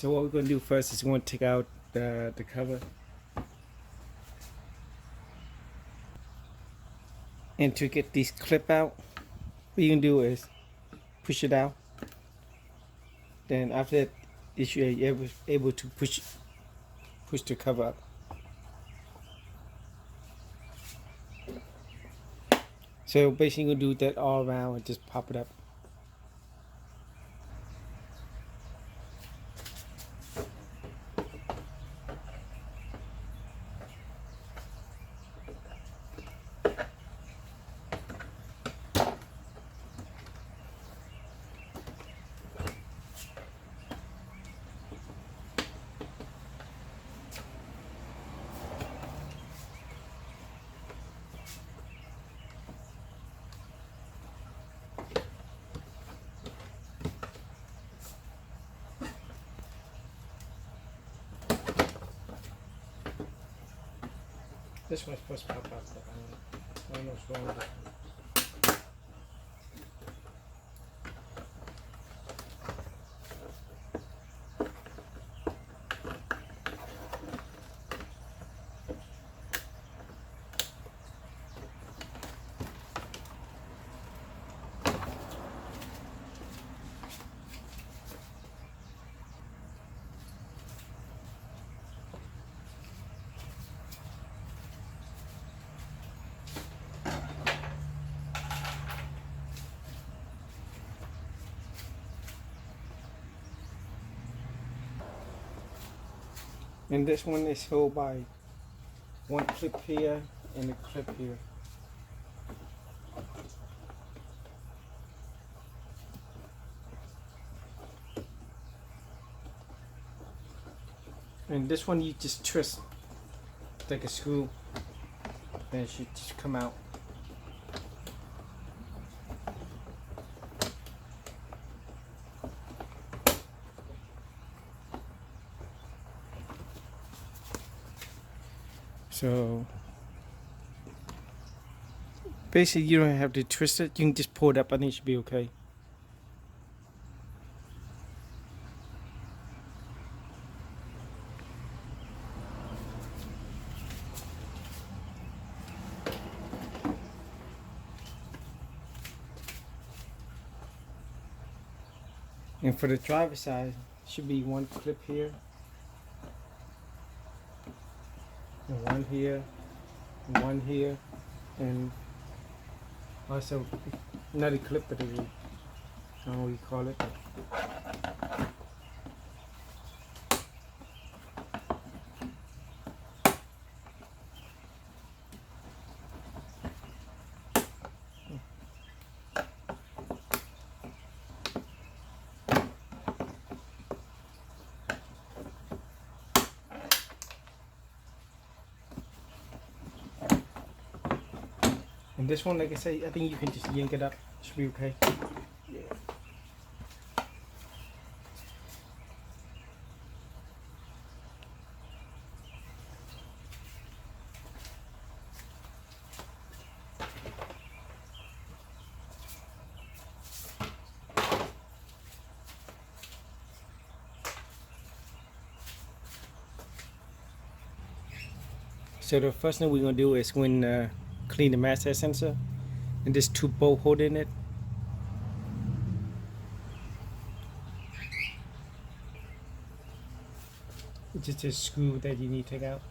So what we're going to do first is we're going to take out the cover. And to get this clip out, what you can do is push it out. Then after that, you should be able to push the cover up. So basically you're going to do that all around and just pop it up. This one's supposed to pop up, but I don't know what's wrong with it. And this one is held by one clip here and a clip here. And this one you just twist like a screw, and it should just come out. So basically you don't have to twist it, you can just pull it up. I think it should be okay. And for the driver's side, should be one clip here, and one here, and one here, and also another clip that I don't know what you call it. And this one, like I say, I think you can just yank it up. It should be okay. Yeah. So the first thing we're gonna do is clean the masthead sensor, and there's two bolt holes in it. It's just a screw that you need to take out.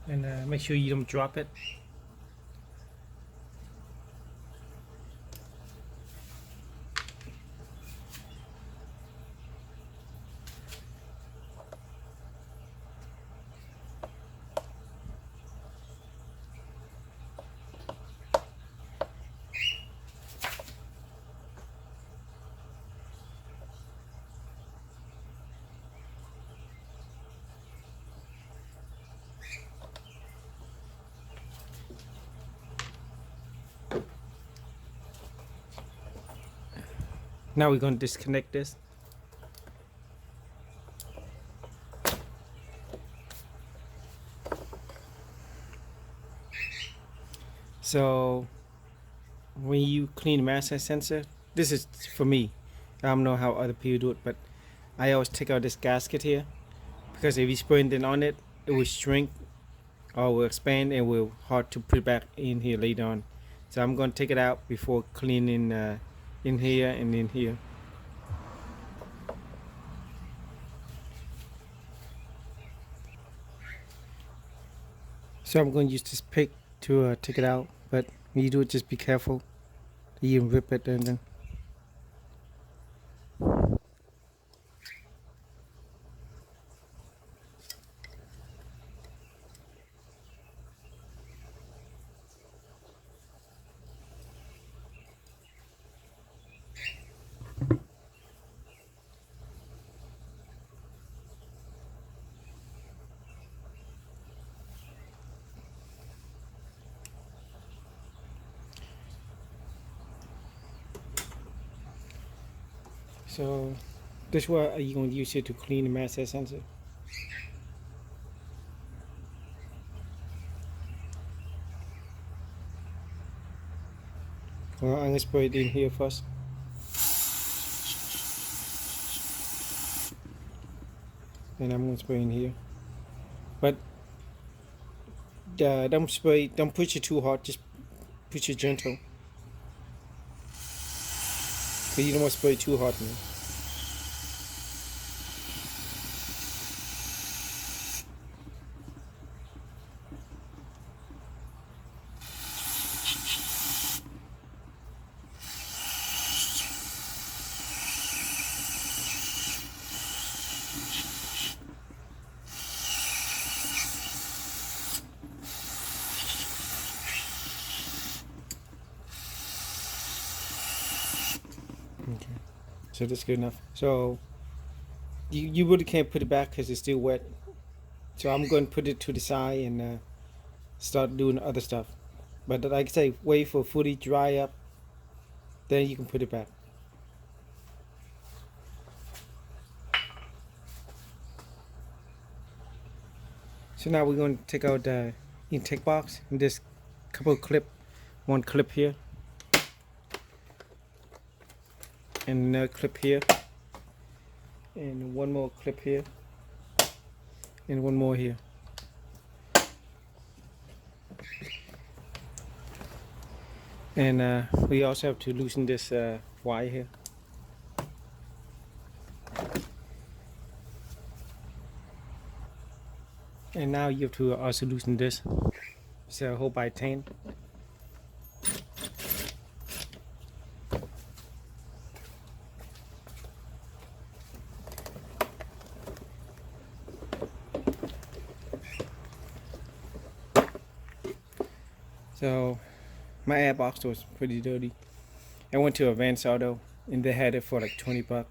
And make sure you don't drop it. Now we're going to disconnect this. So when you clean the master sensor, this is for me. I don't know how other people do it, but I always take out this gasket here, because if you spray anything on it, it will shrink or will expand and will hard to put back in here later on. So I'm going to take it out before cleaning in here and in here. So I'm going to use this pick to take it out, but when you do it, just be careful. You can rip it and then. So this is what you're going to use it to clean the master sensor. Well, I'm going to spray it in here first. And I'm going to spray in here. But don't push it too hard, just push it gentle. So you don't want to spray too hard, man. Okay, so that's good enough. So you really can't put it back because it's still wet. So I'm going to put it to the side and start doing other stuff. But like I say, wait for fully dry up, then you can put it back. So now we're going to take out the intake box and this one clip here, and another clip here, and one more clip here, and one more here. And we also have to loosen this wire here. And now you have to also loosen this. It's a hole by 10. So my air box was pretty dirty. I went to Advanced Auto and they had it for like 20 bucks.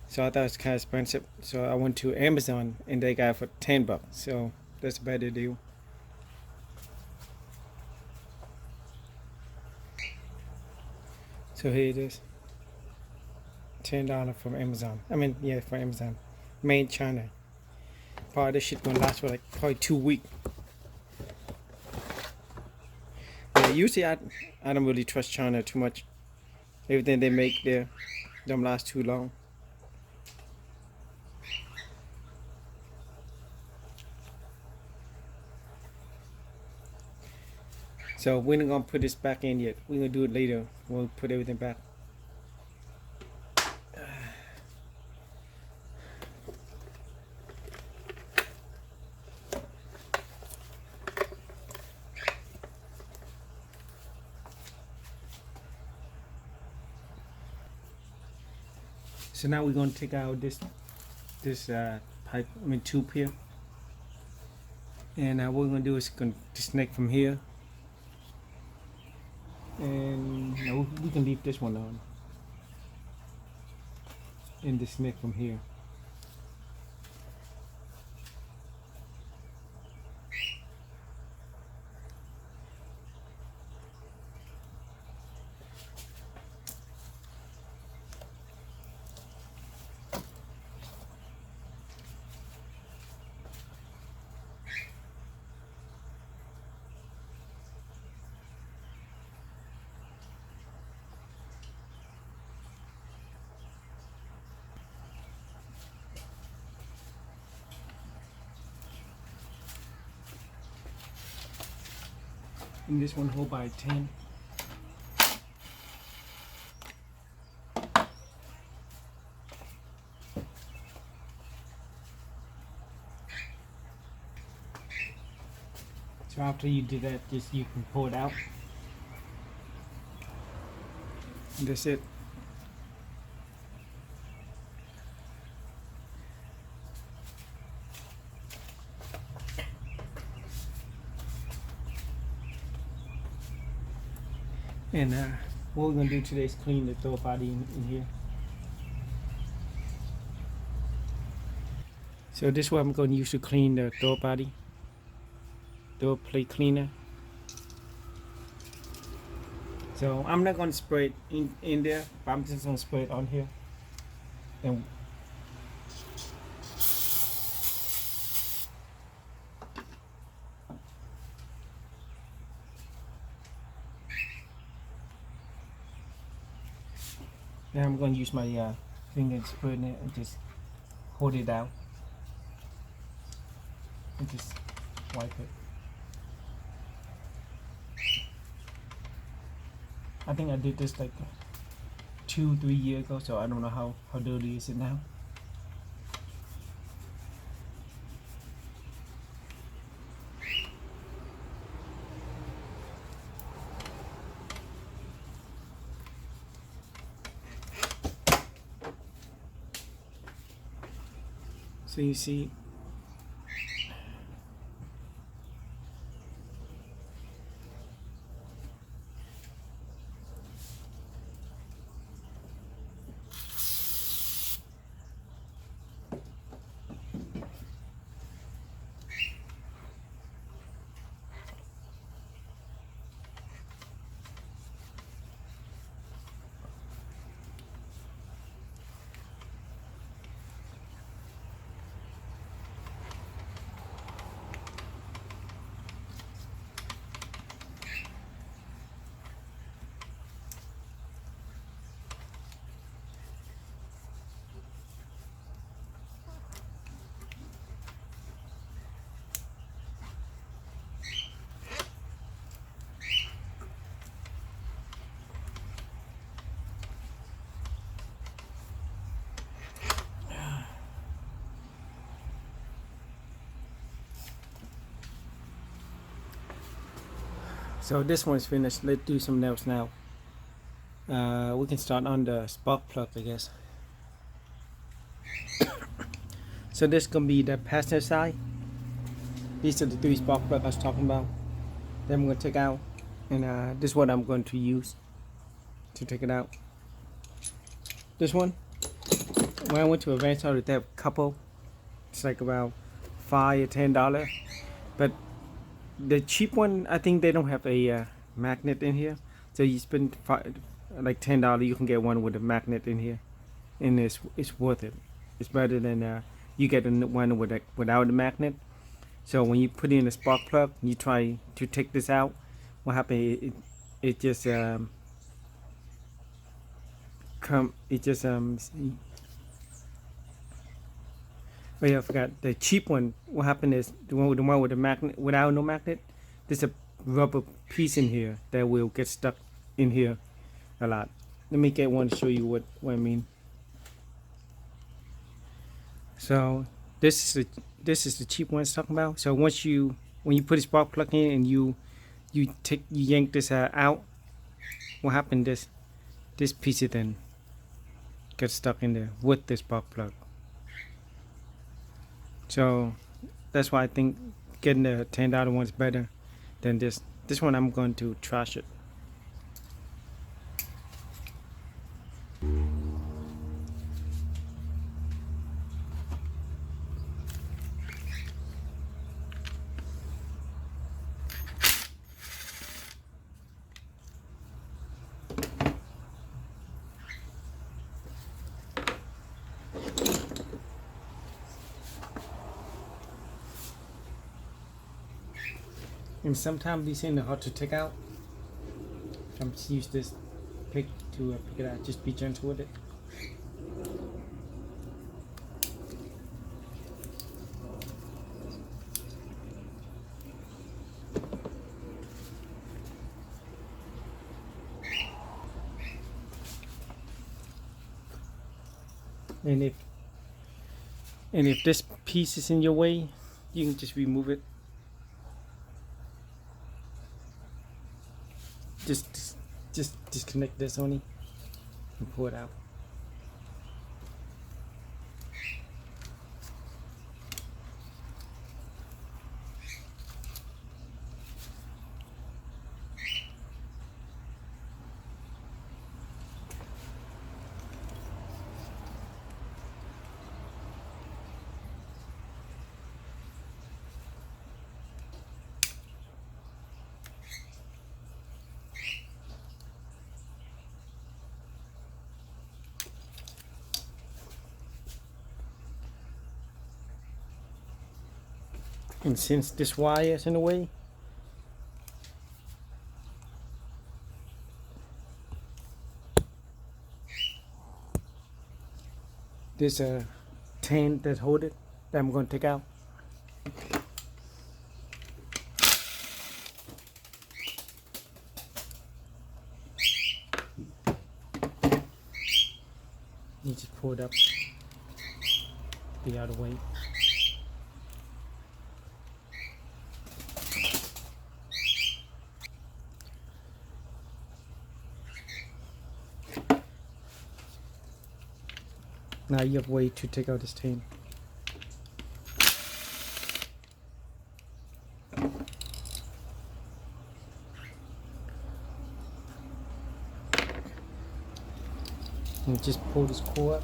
So I thought it was kind of expensive. So I went to Amazon and they got it for 10 bucks. So that's a better deal. So here it is. $10 from Amazon. I mean, yeah, from Amazon. Made in China. Probably this shit gonna last for like probably 2 weeks. Yeah, usually I don't really trust China too much. Everything they make there don't last too long. So we're not gonna put this back in yet. We're gonna do it later. We'll put everything back. So now we're gonna take out this pipe, tube here, and what we're gonna do is gonna disconnect from here, and we can leave this one on, and disconnect from here. And this one hold by 10. So after you do that, just you can pull it out. And that's it. And what we're gonna do today is clean the door body in here. So this is what I'm going to use to clean the door body, door plate cleaner. So I'm not going to spray it in there, but I'm just going to spray it on here. And then I'm going to use my finger and spray it and just hold it down. And just wipe it. I think I did this like 2-3 years ago, so I don't know how dirty is it now. So you see, so this one's finished. Let's do something else now. We can start on the spark plug, I guess. So this gonna be the passenger side. These are the 3 spark plugs I was talking about. Then I'm gonna take out, and this is what I'm going to use to take it out. This one, when I went to a van store, they have a couple. It's like about $5 or $10, but the cheap one, I think they don't have a magnet in here. So you spend like $10, you can get one with a magnet in here, and it's worth it. It's better than you get one without a magnet. So when you put in a spark plug, you try to take this out. What happens? It just oh yeah, I forgot. The cheap one, what happened is the one with the magnet, without no magnet, there's a rubber piece in here that will get stuck in here a lot. Let me get one to show you what I mean. So this is the cheap one I'm talking about. So when you put a spark plug in and you yank this out, what happened? This piece then gets stuck in there with the spark plug. So that's why I think getting the $10 one is better than this. This one I'm going to trash it. And sometimes these things are hard to take out. I'm just use this pick to pick it out. Just be gentle with it. And if this piece is in your way, you can just remove it. Just disconnect this only and pull it out. And since this wire is in the way, there's a tin that hold it that I'm going to take out. You just pull it up, the other way. Now you have a way to take out this tin. And just pull this core up.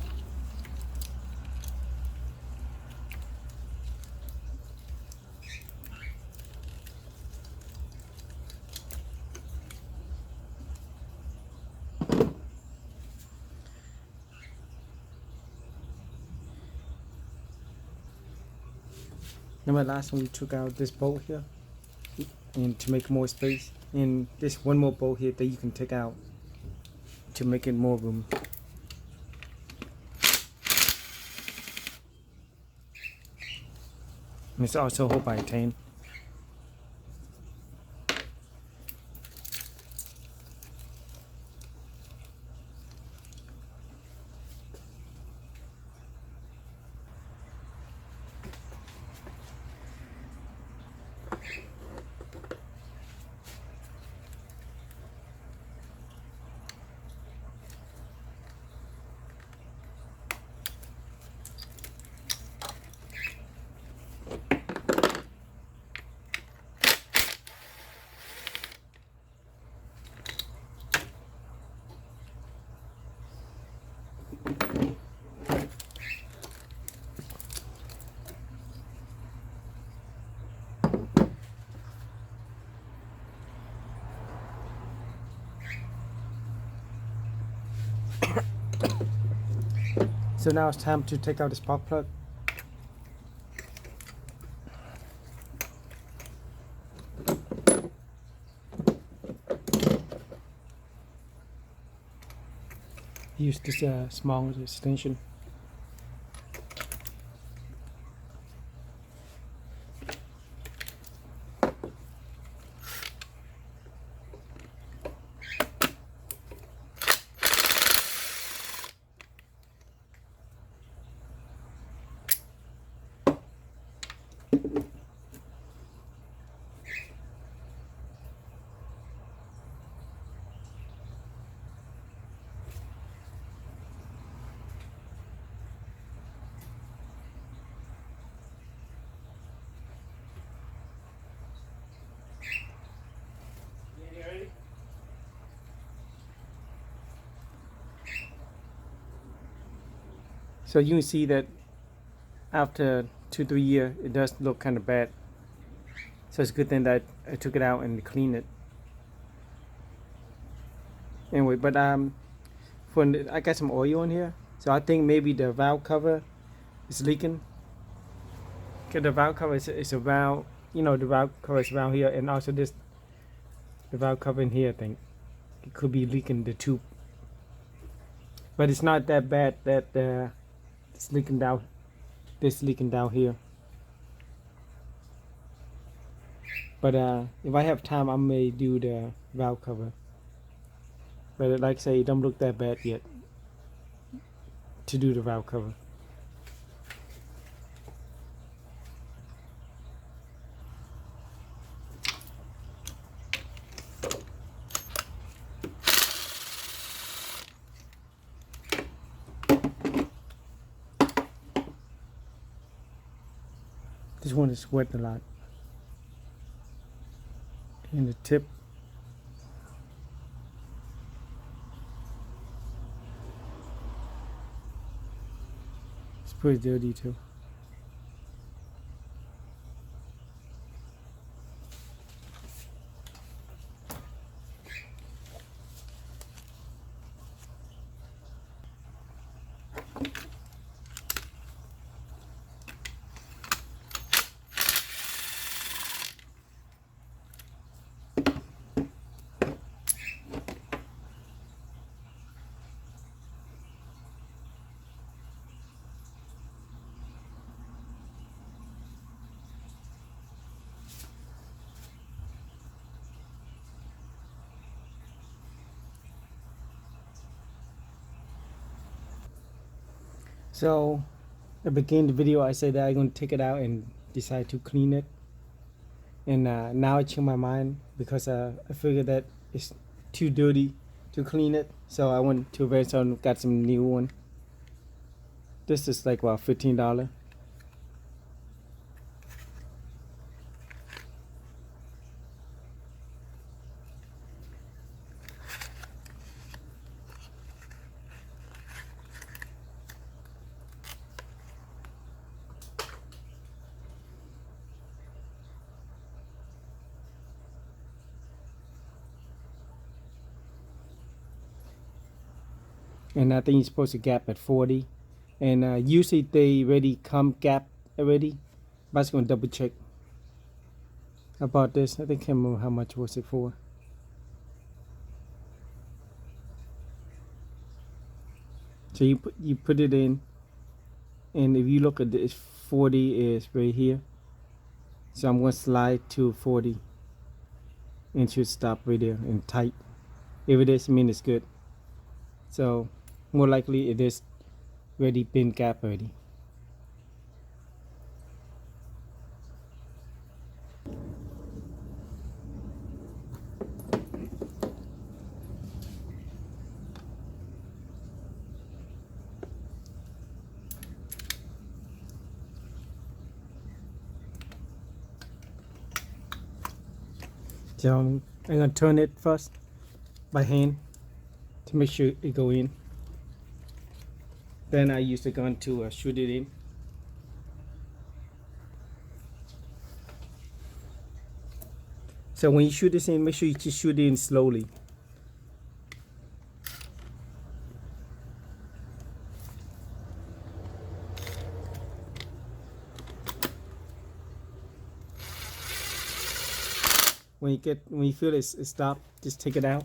Remember last time we took out this bolt here, and to make more space, and there's one more bolt here that you can take out to make it more room. And it's also held by a tin. So now it's time to take out the spark plug. Use this small extension. So you can see that after 2-3 years, it does look kind of bad. So it's a good thing that I took it out and cleaned it. Anyway, but I got some oil in here, so I think maybe the valve cover is leaking. Cause the valve cover is around, you know, the valve cover is around here, and also the valve cover in here. I think it could be leaking the tube, but it's not that bad that it's leaking down. This leaking down here. But if I have time, I may do the valve cover. But like I say, it don't look that bad yet to do the valve cover. This one is wet a lot. And the tip. It's pretty dirty too. So at the beginning of the video I said that I'm going to take it out and decide to clean it. And now I change my mind because I figured that it's too dirty to clean it. So I went to Amazon and got some new one. This is like about $15. And I think it's supposed to gap at 40. And usually they already come gap already. But I was going to double check about this. I think I can't remember how much was it for. So you put it in, and if you look at this, 40 is right here. So I'm going to slide to 40 and should stop right there and tight. If it is, I mean it's good. So more likely it is already been gap already. So I'm going to turn it first by hand to make sure it go in. Then I use the gun to shoot it in. So when you shoot this in, make sure you just shoot it in slowly. When you feel it's stopped, just take it out.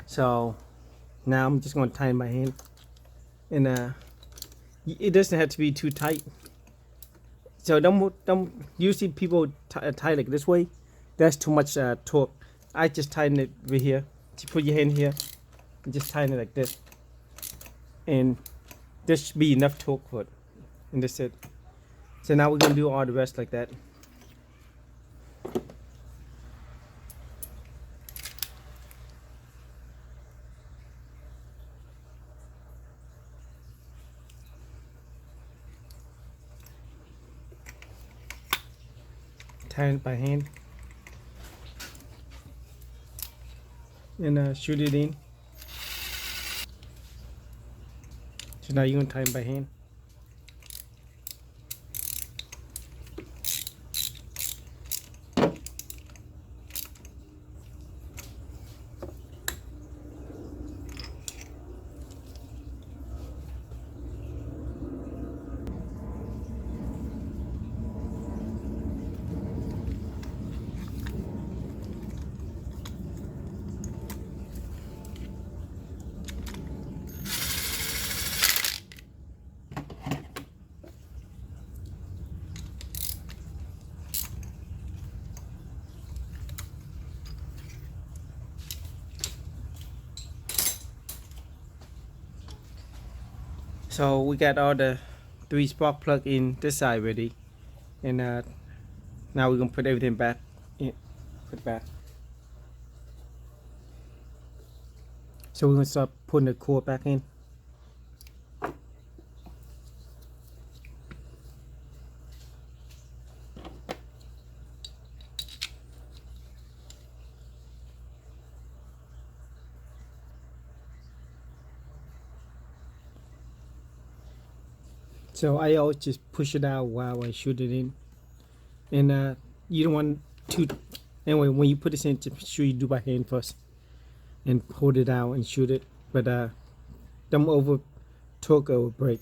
So now I'm just going to tighten my hand, and it doesn't have to be too tight. So don't usually people tie like this way. That's too much torque. I just tighten it right here. You put your hand here and just tighten it like this, and this should be enough torque for it. And that's it. So now we're gonna do all the rest like that. Tighten it by hand and shoot it in. So now you're gonna tighten by hand. So we got all the 3 spark plug in this side ready, and now we're gonna put everything back in. Put back. So we're gonna start putting the cord back in. So I always just push it out while I shoot it in. And you don't want to, anyway, when you put this in, just make sure you do by hand first and hold it out and shoot it. But don't over torque or break.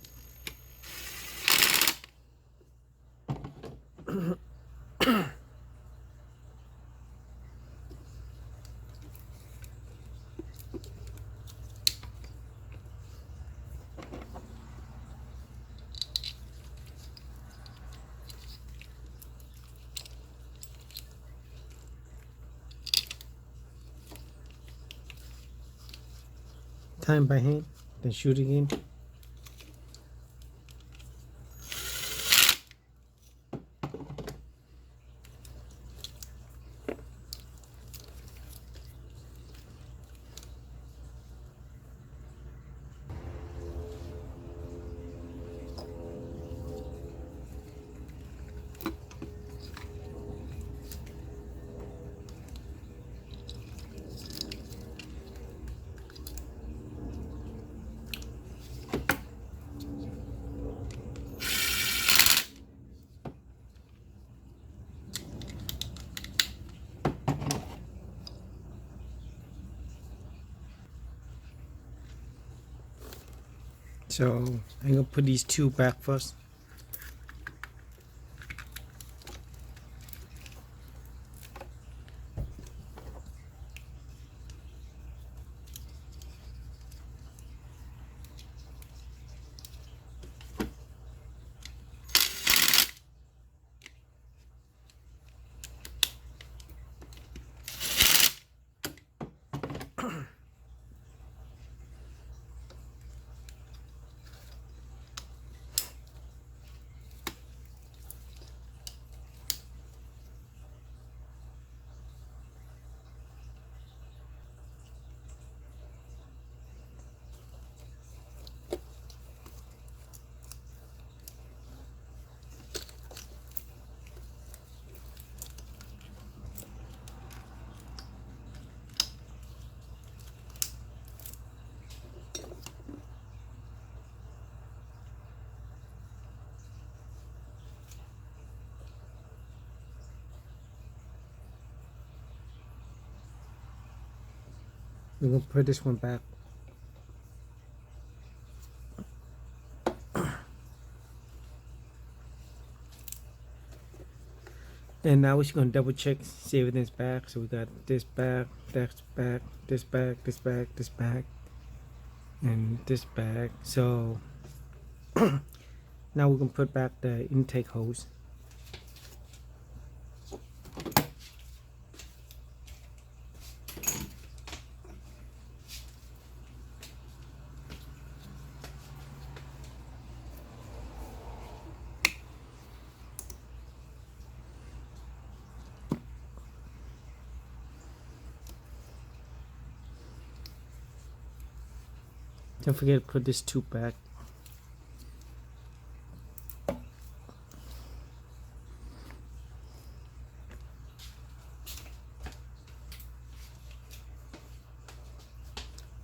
Time by hand, then shoot again. So I'm gonna put these two back first. We're gonna put this one back. And now we're just gonna double check, see everything's back. So we got this back, that's back, this back, this back, this back, and this back. So now we're gonna put back the intake hose. Don't forget to put this tube back.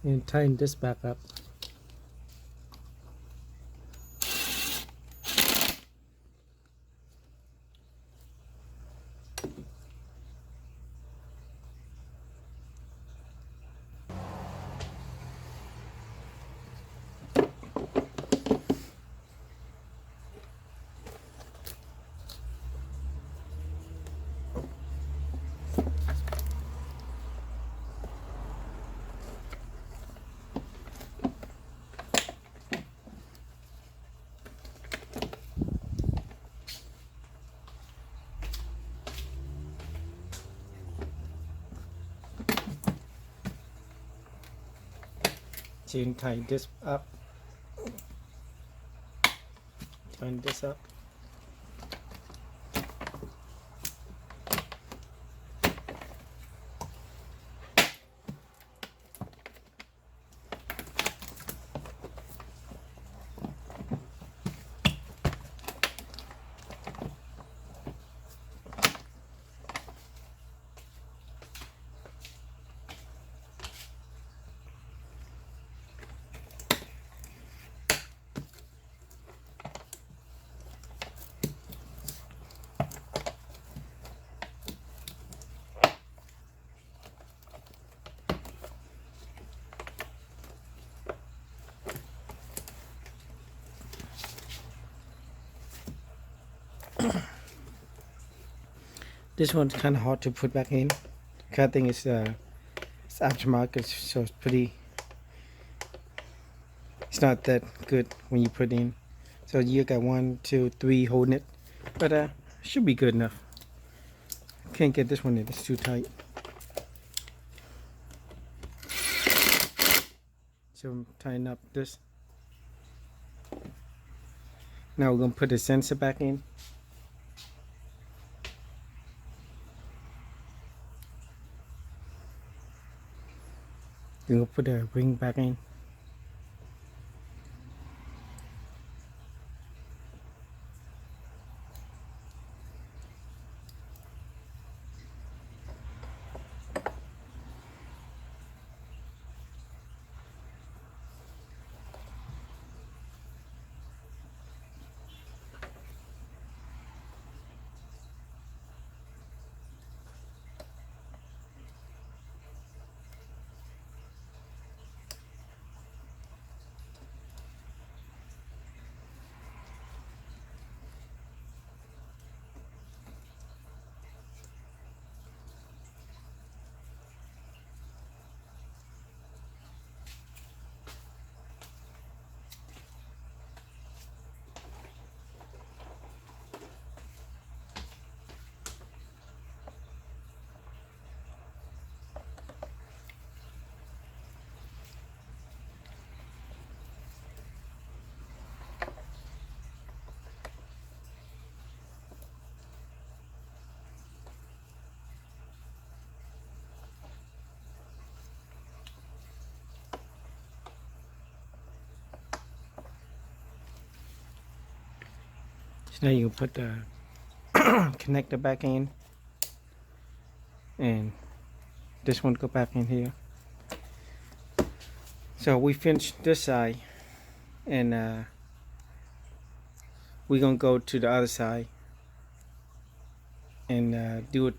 And tighten this back up. So you can tighten this up. Tighten this up. This one's kind of hard to put back in. I think it's aftermarket, so it's pretty. It's not that good when you put it in. So you got 1, 2, 3 holding it, but should be good enough. Can't get this one in; it's too tight. So I'm tying up this. Now we're gonna put the sensor back in. We're gonna put the ring back in. So now you put the connector back in, and this one go back in here. So we finished this side, and we're gonna go to the other side and do it